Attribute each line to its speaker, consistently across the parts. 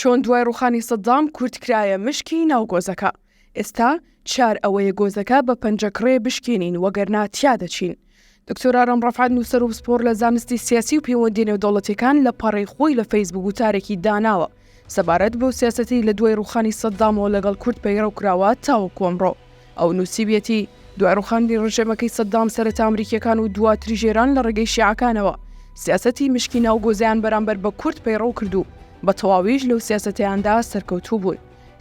Speaker 1: چۆن دوای ڕووخانی سەدام کورت کرایە مشکی ناو گۆزەکە. ئێستا چار ئەوەیە گۆزەکە بە پەنجەکڕێ بشکێنین وەگەرنا تیا دەچین. دکتۆر ئارام ڕەفعات نووسەر و سپۆر لە زانستی سیاسی و پەیوەندی نێودەوڵەتیەکان لە پەڕەی خۆی لە فەیسبوک وتارێکی داناوە سەبارەت بەو سیاسەتی لە دوای ڕووخانی سەدامەوە لەگەڵ کورد پەیڕەو کراوە تاوەکو ئەمڕۆ. ئەو نووسیبێتی دوای ڕووخانی ڕژێمەکەی سەدام سەرەتا ئەمریکیەکان و دواتری ژێران لە ڕێگەی شیعەکانەوە سیاسەتی مشکی ناو گۆزەیان بەرامبەر بە کورد پەیڕەو کردو بە تەواویش لەو سیاسەتیاندا سەرکەوتوو بوون.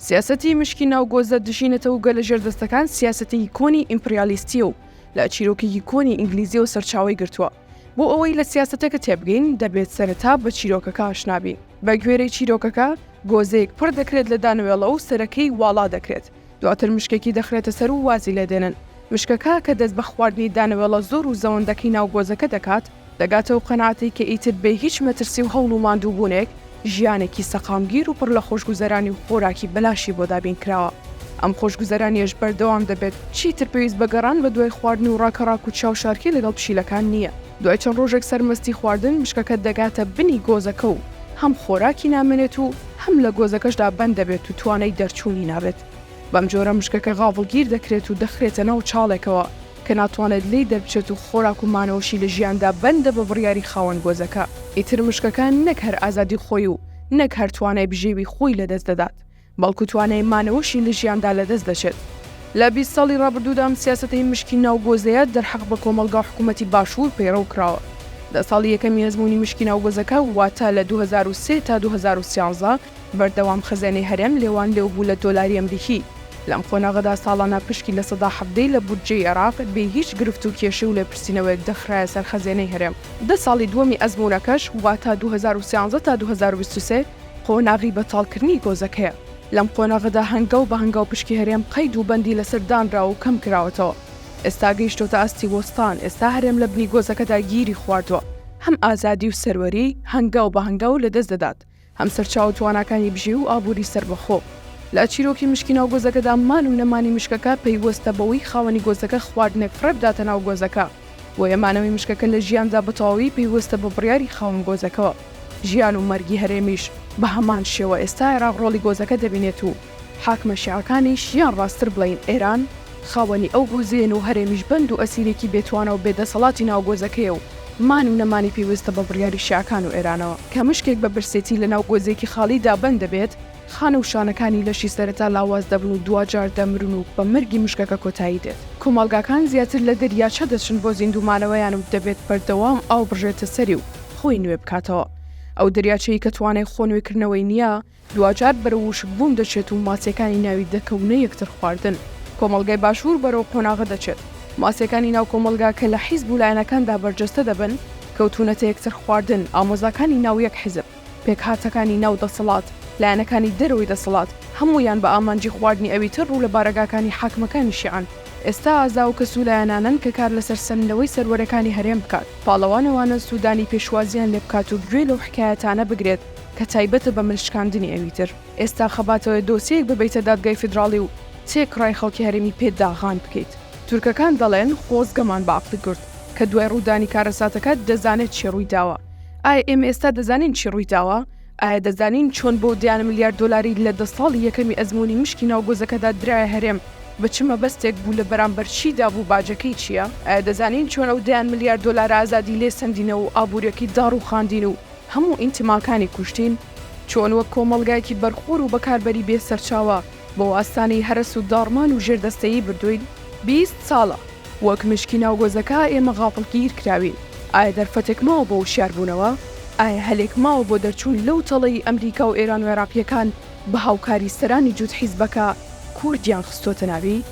Speaker 1: سیاسەتی مشکی ناو گۆزە دژینێتەوە و گەلە ژێردەستەکان سیاسەتی کۆنی ئیمپریالیستیە و لە چیرۆکێکی کۆنی ئینگلیزی و سەرچاوی گرتووە. بۆ ئەوەی لە سیاسەتەکە تێبگەین دەبێت سەرەتا بە چیرۆکەکە ئاشنابین. بە گوێرەی چیرۆکەکە گۆزەیەک پڕ دەکرێت لە دانەوێڵە و سەرەکەی واڵا دەکرێت. دواتر مشکێکی دەخرێتە سەر و وازی لێدێنن. مشکەکە کە دەست بە خواردنی دانەوێڵە زۆر و زەوەندەکەی ناو گۆزەکە دەکات دەگاتەوە قەناعەتی کە ئیتر بێ هیچ مەترسی و هەوڵ و ماندووبوونێک ژیانێکی سەقامگیر و پڕ لە خۆشگوزەرانی و خۆراکی بەلاشی بۆ دابین کراوە. ئەم خۆشگوزەرانیش بەردەوام دەبێت چیتر پێویست بەگەڕان بە دوای خواردن و ڕاکەڕاک و چاوشارکی لەگەڵ پشیلەکان نییە. دوای چەند ڕۆژێک سەرمەستی خواردن مشکەکە دەگاتە بنی گۆزەکە و هەم خۆراکی نامێنێت و هەم لە گۆزەکەشدا بەند دەبێت و توانای دەرچوونی نابێت. بەم جۆرە مشکەکە غاڵگیر دەکرێت و دەخرێتە ناو چاڵێکەوە کە ناتوانێت لی دەربچێت و خۆراک و مانەوەشی لە ژیاندا بەندە بە بڕیاری خاوەن گۆزەکە. ئیتر مشکەکان نەک هەر ئازادی خۆی و نەک هەر توانای بژێوی خۆی لەدەست دەدات بەڵکو توانای مانەوەشی لە ژیاندا لەدەست دەچێت. لە 20 ساڵی ڕابردوودام سیاسەتەی مشکی ناو گۆزەیە دەرحەق بە کۆمەلگا حکوومەتی باشوور پەیڕەو کراوە. لە ساڵی یەکەمی هەزموونی مشکی ناو گۆزەکە واتە لە 2003 تا 2013 بەردەوام خزانەی هەرێم لێوان لێو بوو لە دۆلاری ئەمریکی. لەم خۆناغەدا ساڵانە پشکی لە 17 لە بودجەی عێراق بێ هیچ گرفت و کێشە و لێپرسینەوەیەک دەخرایە سەر خەزانەی هەرێم. 10 ساڵی دووەمی ئەزموونەکەش واتە 2013 تا 2023 قۆناغی بەتاڵکردنی گۆزەکەیە. لەم قۆناغەدا هەنگاو بە هەنگاو پشکی هەرێم قەید و بەندی لەسەر دانراوە و کەم کراوەتەوە. ئێستا گەیشتۆتە ئاستی وەستان. ئێستا هەرێم لە بنی گۆزەکەدا گیری خواردووە. هەم ئازادی و سەروەری هەنگاو بە هەنگاو لەدەست دەدات، هەم سەرچاو تواناکانی بژێ و ئابووری سەربەخۆ. لە چیرۆکی مشکی ناو گۆزەکەدا مان و نەمانی مشکەکە پەیوەستە بەوەی خاوەنی گۆزەکە خواردنێک فرە بداتە ناو گۆزەکە. بۆیە مانەوەی مشکەکە لە ژیاندا بەتەواوی پەیوەستە بە بڕیاری خاوەن گۆزەکەەوە. ژیان و مەرگی هەرێمیش بە هەمان شێوە ئێستا عێراق ڕۆڵی گۆزەکە دەبینێت و حاکمە شیعەکانیش یان ڕاستتر بڵین ئێران خاوەنی ئەو گۆزێن و هەرێمیش بەند و ئەسیرێکی بێتوانە و بێدەسەڵاتی ناو گۆزەکەیە و مان و نەمانی پێویستە بە بڕیاری شیعەکان و ئێرانەوە. کە مشکێک بە برسێتی لە ناو گۆزێکی خاڵیدا بەند دەبێت خانە و شانەکانی لەشی سەرەتا لاواز دەبن و دوجار دەمرن و بە مەرگی مشکەکە کۆتایی دێت. کۆمەڵگاکان زیاتر لە دەریاچە دەچن بۆ زیندومانەوەیان و دەبێت بەردەوام ئاو بژێتە سەری و خۆی نوێ بکاتەوە. ئەو دەریاچەی کە توانای خۆنوێکردنەوەی نییە دوجار بەرەوش بووم دەچێت و ماسیەکانی ناوی دەکەونە یەکتر خواردن. کۆمەڵگای باشوور بەرەو قۆناغە دەچێت. ماسیەکانی ناو کۆمەڵگا کە لە حیزب و لایەنەکاندا بەرجەستە دەبن کەوتونەتە یەکتر خواردن. ئامۆزاکانی ناو یەک حیزب، پێکهاتەکانی ناو دەسەڵات، لایەنەکانی دەرەوەی دەسەڵات هەموویان بە ئامانجی خواردنی ئەوی تر ڕوو لە بارەگاکانی حاکمەکانی شیعەن. ئێستا ئازا و کەسوولایەنانن کە کار لەسەر سەرنەوەی سەروەرەکانی هەرێم بکات. پاڵەوانەوانە سوودانی پێشوازیان لێ بکات و گوێ لەو حکایەتانە بگرێت کە تایبەتە بە ملشکاندنی ئەوی تر. ئێستا خەباتەوە دۆسیەک ببیتە دادگای فیدراڵی و چێک ڕای خەڵکی هەرێمی پێداغان بکەیت. تورکەکان دەڵێن خۆزگەمان بە عەقڵ گرت کە دوای ڕوودانی کارەساتەکە دەزانێت چی ڕووی داوە. ئایا ئێمە ئێستا دەزانین چی ڕووی داوە؟ ئایا دەزانین چۆن بۆ 10 ملیار دۆلاری لە 10 ساڵی یەکەمی ئەزموونی مشکی ناو گۆزەکەدا درایە هەرێم بە چ مەبەستێک بوو لە بەرامبەر چیدا بوو باجەکەی چییە؟ ئایا دەزانین چۆن ئەو 10 ملیار دۆلار ئازادی لێ سندینەوە و ئابوووریەکی داڕ و خاندین و هەموو ئینتیماکانی کوشتین؟ چۆن وەک کۆمەڵگایەکی بەرخۆر و بەکاربەری بێ سەرچاوە بۆ ئاستانەی هەرس و داڕمان و ژێردەستەیی بردوین؟ 20 ساڵە وەک مشکی ناو گۆزەکە ئێمە غافڵگیر کراوین. ئایا دەرفەتێک ماوە بۆ وشیاربوونەوە؟ ئایا هەلێک ماوە بۆ دەرچوون لەو تەڵەی ئەمریکا و ئێران و عێراقیەکان بە هاوکاری سەرانی جووت حیزبەکە کوردیان خستۆتە ناوی؟